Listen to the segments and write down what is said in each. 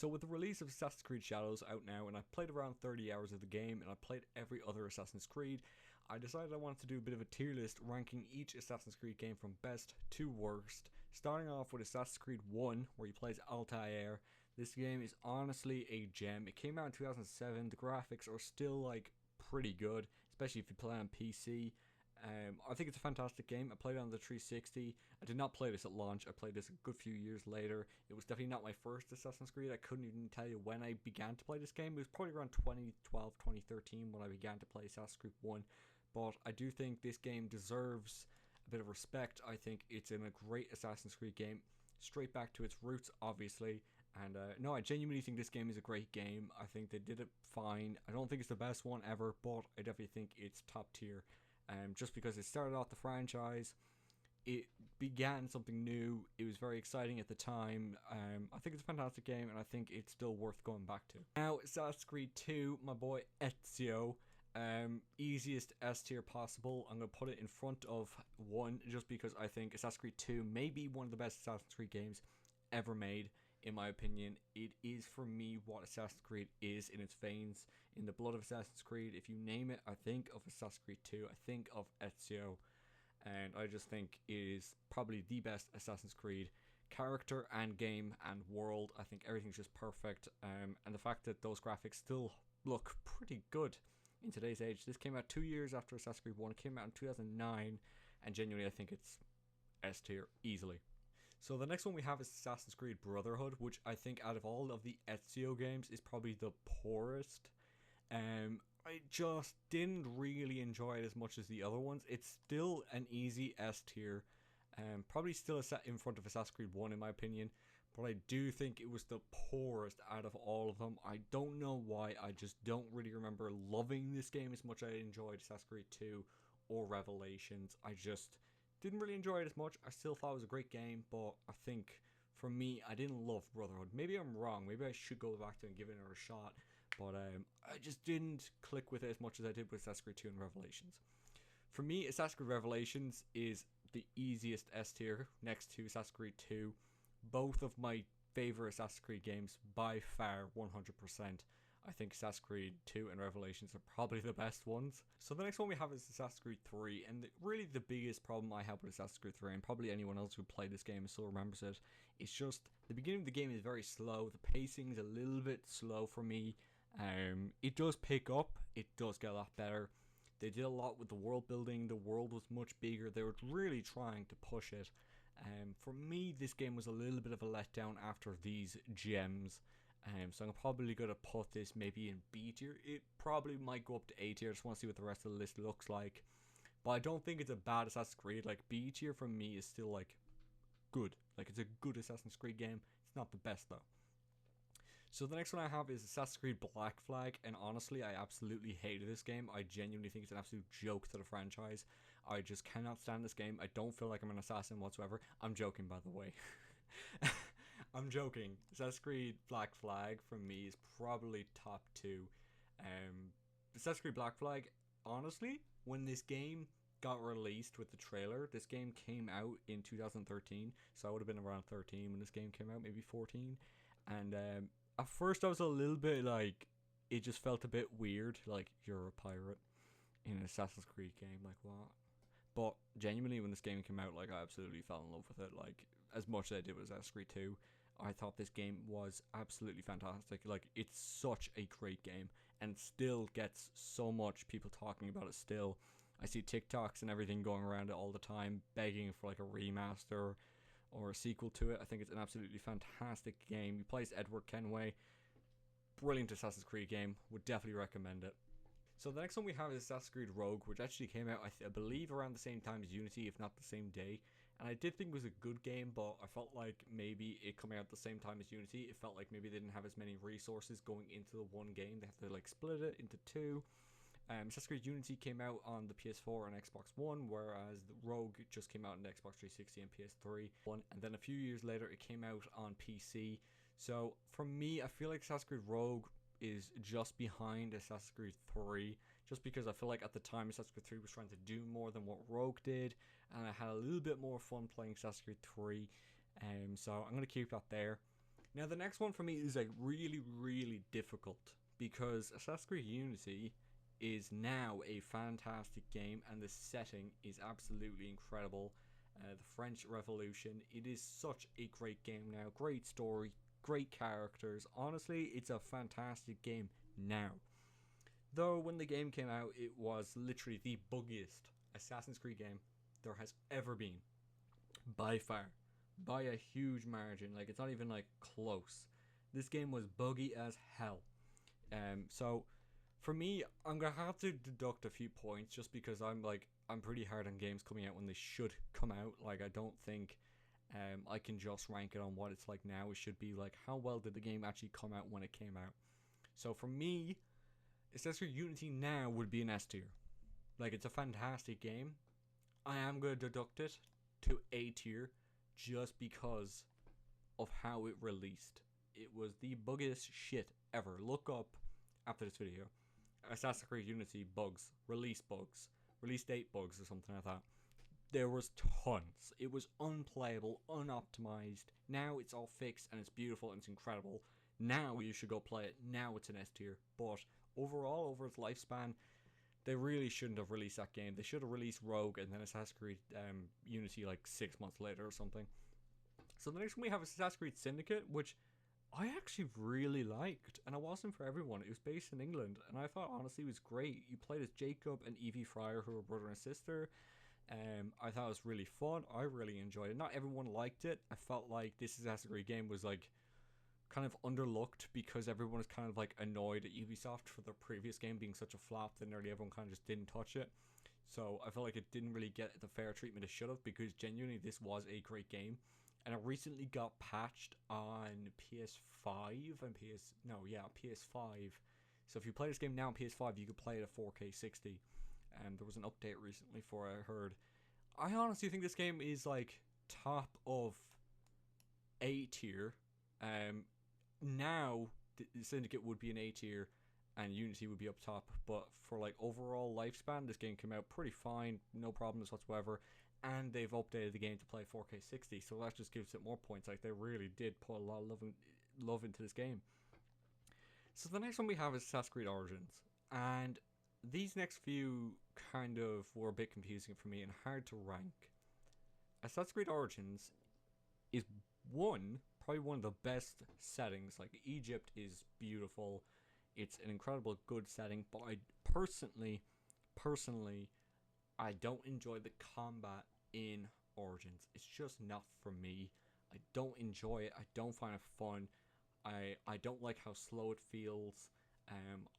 So with the release of Assassin's Creed Shadows out now, and I played around 30 hours of the game, and I played every other Assassin's Creed, I decided I wanted to do a bit of a tier list ranking each Assassin's Creed game from best to worst, starting off with Assassin's Creed 1, where you play as Altair. This game is honestly a gem. It came out in 2007, the graphics are still like pretty good, especially if you play on PC. I think it's a fantastic game. I played it on the 360. I did not play this at launch. I played this a good few years later. It was definitely not my first Assassin's Creed. I couldn't even tell you when I began to play this game. It was probably around 2012, 2013 when I began to play Assassin's Creed 1. But I do think this game deserves a bit of respect. I think it's a great Assassin's Creed game. Straight back to its roots, obviously. And no, I genuinely think this game is a great game. I think they did it fine. I don't think it's the best one ever, but I definitely think it's top tier. Just because it started off the franchise, it began something new, it was very exciting at the time. I think it's a fantastic game, and I think it's still worth going back to. Now, Assassin's Creed 2, my boy Ezio, easiest S tier possible. I'm going to put it in front of 1, just because I think Assassin's Creed 2 may be one of the best Assassin's Creed games ever made. In my opinion, it is for me what Assassin's Creed is in its veins, in the blood of Assassin's Creed. If you name it, I think of Assassin's Creed 2, I think of Ezio, and I just think it is probably the best Assassin's Creed character and game and world. I think everything's just perfect, and the fact that those graphics still look pretty good in today's age. This came out 2 years after Assassin's Creed 1, it came out in 2009, and genuinely I think it's S tier easily. So the next one we have is Assassin's Creed Brotherhood, which I think out of all of the Ezio games is probably the poorest. I just didn't really enjoy it as much as the other ones. It's still an easy S tier. Probably still a set in front of Assassin's Creed 1 in my opinion, but I do think it was the poorest out of all of them. I don't know why, I just don't really remember loving this game as much as I enjoyed Assassin's Creed 2 or Revelations. I just didn't really enjoy it as much. I still thought it was a great game, but I think for me, I didn't love Brotherhood. Maybe I'm wrong. Maybe I should go back to it and give it another shot. But I just didn't click with it as much as I did with Assassin's Creed 2 and Revelations. For me, Assassin's Creed Revelations is the easiest S tier next to Assassin's Creed 2. Both of my favorite Assassin's Creed games by far, 100%. I think Assassin's Creed 2 and Revelations are probably the best ones. So the next one we have is Assassin's Creed 3, and really the biggest problem I have with Assassin's Creed 3, and probably anyone else who played this game and still remembers it, it's just the beginning of the game is very slow. The pacing is a little bit slow for me. It does pick up, it does get a lot better. They did a lot with the world building, the world was much bigger, they were really trying to push it. For me, this game was a little bit of a letdown after these gems. So I'm probably going to put this maybe in B tier. It probably might go up to A tier. I just want to see what the rest of the list looks like. But I don't think it's a bad Assassin's Creed. Like, B tier for me is still like good. Like, it's a good Assassin's Creed game. It's not the best though. So the next one I have is Assassin's Creed Black Flag, and honestly I absolutely hated this game. I genuinely think it's an absolute joke to the franchise. I just cannot stand this game. I don't feel like I'm an assassin whatsoever. I'm joking, by the way. I'm joking. Assassin's Creed Black Flag for me is probably top 2. Assassin's Creed Black Flag, honestly, when this game got released with the trailer, this game came out in 2013, so I would have been around 13 when this game came out, maybe 14. And at first I was a little bit like, it just felt a bit weird, like, you're a pirate in an Assassin's Creed game, like, what? But genuinely, when this game came out, like, I absolutely fell in love with it. Like, as much as I did with Assassin's Creed 2, I thought this game was absolutely fantastic. Like, it's such a great game, and still gets so much people talking about it still. I see TikToks and everything going around it all the time, begging for like a remaster or a sequel to it. I think it's an absolutely fantastic game. You play as Edward Kenway. Brilliant Assassin's Creed game. Would definitely recommend it. So the next one we have is Assassin's Creed Rogue, which actually came out, I believe, around the same time as Unity, if not the same day. And I did think it was a good game, but I felt like maybe it coming out at the same time as Unity, it felt like maybe they didn't have as many resources going into the one game. They have to like split it into 2. Assassin's Creed Unity came out on the PS4 and Xbox One, whereas the Rogue just came out on the Xbox 360 and PS3. And then a few years later, it came out on PC. So for me, I feel like Assassin's Creed Rogue is just behind Assassin's Creed 3, just because I feel like at the time Assassin's Creed 3 was trying to do more than what Rogue did, and I had a little bit more fun playing Assassin's Creed 3, so I'm going to keep that there. Now the next one for me is like really difficult because Assassin's Creed Unity is now a fantastic game and the setting is absolutely incredible. The French Revolution, it is such a great game now. Great story, great characters. Honestly, it's a fantastic game now. Though when the game came out, it was literally the buggiest Assassin's Creed game there has ever been. By far. By a huge margin. Like, it's not even like close. This game was buggy as hell. So for me, I'm gonna have to deduct a few points just because I'm pretty hard on games coming out when they should come out. Like, I don't think I can just rank it on what it's like now. It should be like, how well did the game actually come out when it came out? So for me, Assassin's Creed Unity now would be an S tier. Like, it's a fantastic game. I am gonna deduct it to A tier just because of how it released. It was the buggiest shit ever. Look up after this video Assassin's Creed Unity bugs, release date bugs or something like that. There was tons. It was unplayable, unoptimized. Now it's all fixed and it's beautiful and it's incredible. Now you should go play it. Now it's an S tier. But overall, over its lifespan, they really shouldn't have released that game. They should have released Rogue and then Assassin's Creed Unity like 6 months later or something. So the next one we have is Assassin's Creed Syndicate, which I actually really liked, and it wasn't for everyone. It was based in England, and I thought honestly it was great. You played as Jacob and Evie Fryer, who were brother and sister. I thought it was really fun. I really enjoyed it. Not everyone liked it. I felt like this Assassin's Creed game was like kind of underlooked because everyone was kind of like annoyed at Ubisoft for their previous game being such a flop that nearly everyone kind of just didn't touch it. So I felt like it didn't really get the fair treatment it should have, because genuinely this was a great game. And it recently got patched on PS5 and PS5. So if you play this game now on PS5, you could play it at 4K 60. And there was an update recently for it, I heard. I honestly think this game is like top of A tier. Now the Syndicate would be an A tier and Unity would be up top, but for like overall lifespan, this game came out pretty fine, no problems whatsoever. And they've updated the game to play 4K 60, so that just gives it more points. Like, they really did put a lot of love into this game. So the next one we have is Assassin's Creed Origins, and these next few kind of were a bit confusing for me and hard to rank. Assassin's Creed Origins is probably one of the best settings. Like, Egypt is beautiful, it's an incredible good setting, but I personally I don't enjoy the combat in Origins. It's just not for me. I don't enjoy it. I don't find it fun. I don't like how slow it feels.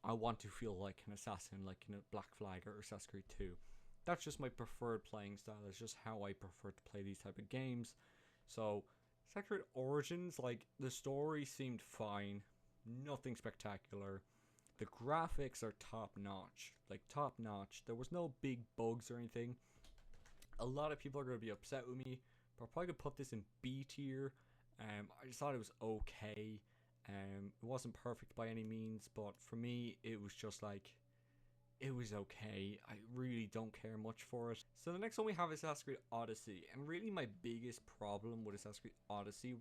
I want to feel like an assassin, like in a Black Flag or Assassin's Creed 2. That's just my preferred playing style. It's just how I prefer to play these type of games. So, Assassin's Creed Origins, like, the story seemed fine. Nothing spectacular. The graphics are top notch. Like, top notch. There was no big bugs or anything. A lot of people are going to be upset with me, but I'm probably going to put this in B tier. I just thought it was okay. It wasn't perfect by any means, but for me, it was just like, it was okay. I really don't care much for it. So the next one we have is Assassin's Creed Odyssey, and really my biggest problem with Assassin's Creed Odyssey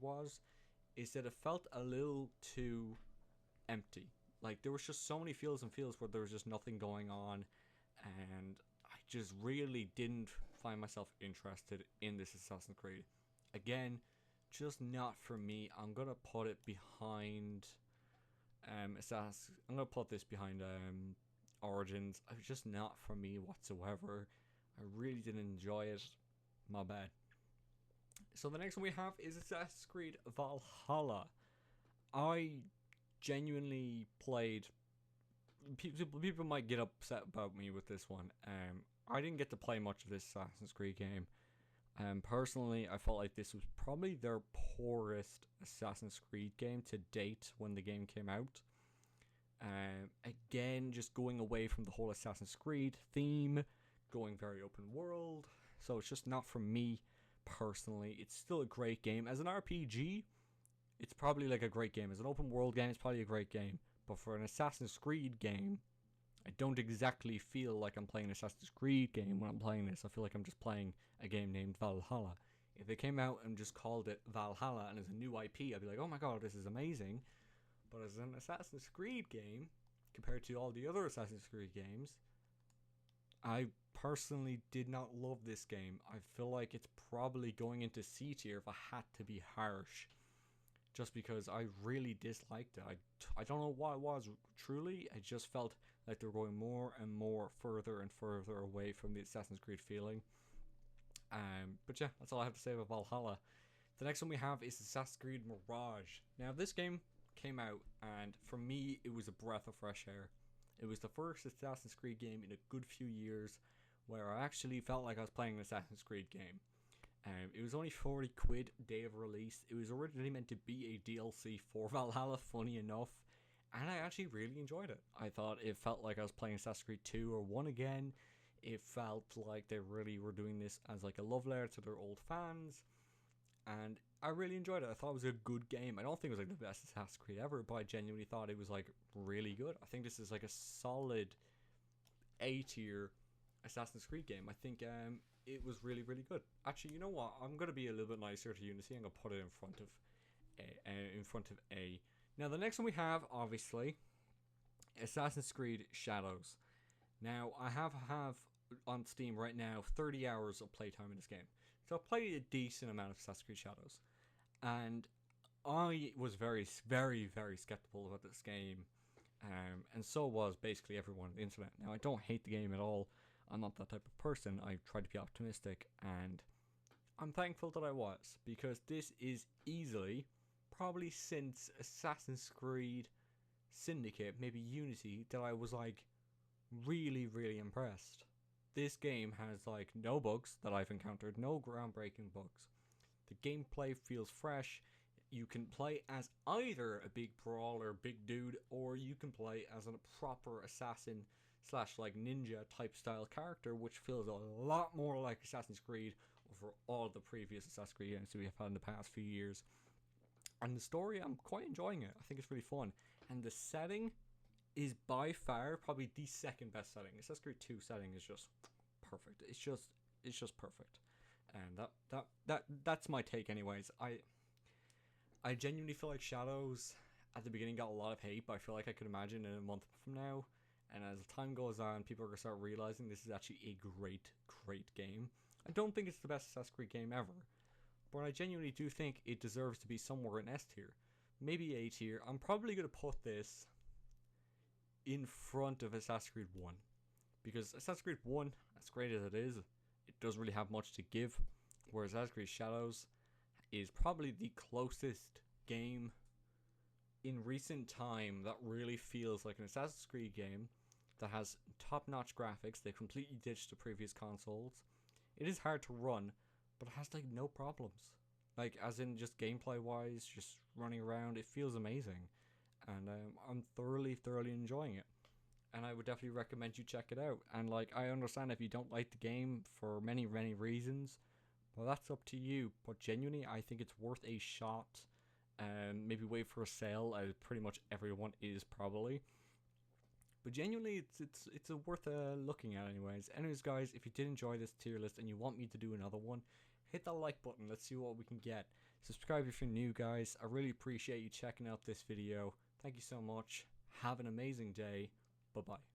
is that it felt a little too empty. Like, there was just so many fields where there was just nothing going on, and I just really didn't find myself interested in this Assassin's Creed. Again, just not for me. I'm gonna put it behind I'm gonna put this behind Origins. It's just not for me whatsoever. I really didn't enjoy it. My bad. So the next one we have is Assassin's Creed Valhalla. I genuinely played. People might get upset about me with this one. I didn't get to play much of this Assassin's Creed game. Personally, I felt like this was probably their poorest Assassin's Creed game to date when the game came out. Again, just going away from the whole Assassin's Creed theme, going very open world. So it's just not for me personally. It's still a great game. As an RPG, it's probably like a great game. As an open world game, it's probably a great game. But for an Assassin's Creed game, I don't exactly feel like I'm playing an Assassin's Creed game when I'm playing this. I feel like I'm just playing a game named Valhalla. If they came out and just called it Valhalla and as a new IP, I'd be like, oh my god, this is amazing. But as an Assassin's Creed game, compared to all the other Assassin's Creed games, I personally did not love this game. I feel like it's probably going into C tier if I had to be harsh. Just because I really disliked it. I don't know what it was truly. I just felt like they were going more and more further and further away from the Assassin's Creed feeling. But yeah, that's all I have to say about Valhalla. The next one we have is Assassin's Creed Mirage. Now this game came out and for me it was a breath of fresh air. It was the first Assassin's Creed game in a good few years where I actually felt like I was playing an Assassin's Creed game. It was only 40 quid day of release. It was originally meant to be a DLC for Valhalla, funny enough, and I actually really enjoyed it. I thought it felt like I was playing Assassin's Creed 2 or 1 again. It felt like they really were doing this as like a love letter to their old fans, and I really enjoyed it. I thought it was a good game. I don't think it was like the best Assassin's Creed ever, but I genuinely thought it was like really good. I think this is like a solid A tier Assassin's Creed game. I think it was really, really good. Actually, you know what? I'm gonna be a little bit nicer to Unity. I'm gonna put it in front of A. Now, the next one we have, obviously, Assassin's Creed Shadows. Now, I have on Steam right now 30 hours of playtime in this game, so I've played a decent amount of Assassin's Creed Shadows, and I was very, very, very skeptical about this game, and so was basically everyone on the internet. Now, I don't hate the game at all. I'm not that type of person. I try to be optimistic, and I'm thankful that I was, because this is easily, probably since Assassin's Creed Syndicate, maybe Unity, that I was like really, really impressed. This game has like no bugs that I've encountered, no groundbreaking bugs. The gameplay feels fresh. You can play as either a big brawler, big dude, or you can play as a proper assassin slash like ninja type style character, which feels a lot more like Assassin's Creed over all the previous Assassin's Creed games that we have had in the past few years. And the story, I'm quite enjoying it. I think it's really fun. And the setting is by far probably the second best setting. Assassin's Creed 2 setting is just perfect. It's just perfect. And that's my take anyways. I genuinely feel like Shadows at the beginning got a lot of hate, but I feel like I could imagine in a month from now, and as time goes on, people are going to start realizing this is actually a great, great game. I don't think it's the best Assassin's Creed game ever, but I genuinely do think it deserves to be somewhere in S tier. Maybe A tier. I'm probably going to put this in front of Assassin's Creed 1. Because Assassin's Creed 1, as great as it is, it doesn't really have much to give. Whereas Assassin's Creed Shadows is probably the closest game in recent time that really feels like an Assassin's Creed game that has top-notch graphics. They completely ditched the previous consoles. It is hard to run, but it has like no problems. Like as in just gameplay wise, just running around, it feels amazing. And I'm thoroughly enjoying it. And I would definitely recommend you check it out. And like I understand if you don't like the game for many reasons, well that's up to you. But genuinely I think it's worth a shot. Maybe wait for a sale, as pretty much everyone is probably. But genuinely, it's a worth looking at anyways. Anyways, guys, if you did enjoy this tier list and you want me to do another one, hit that like button. Let's see what we can get. Subscribe if you're new, guys. I really appreciate you checking out this video. Thank you so much. Have an amazing day. Bye-bye.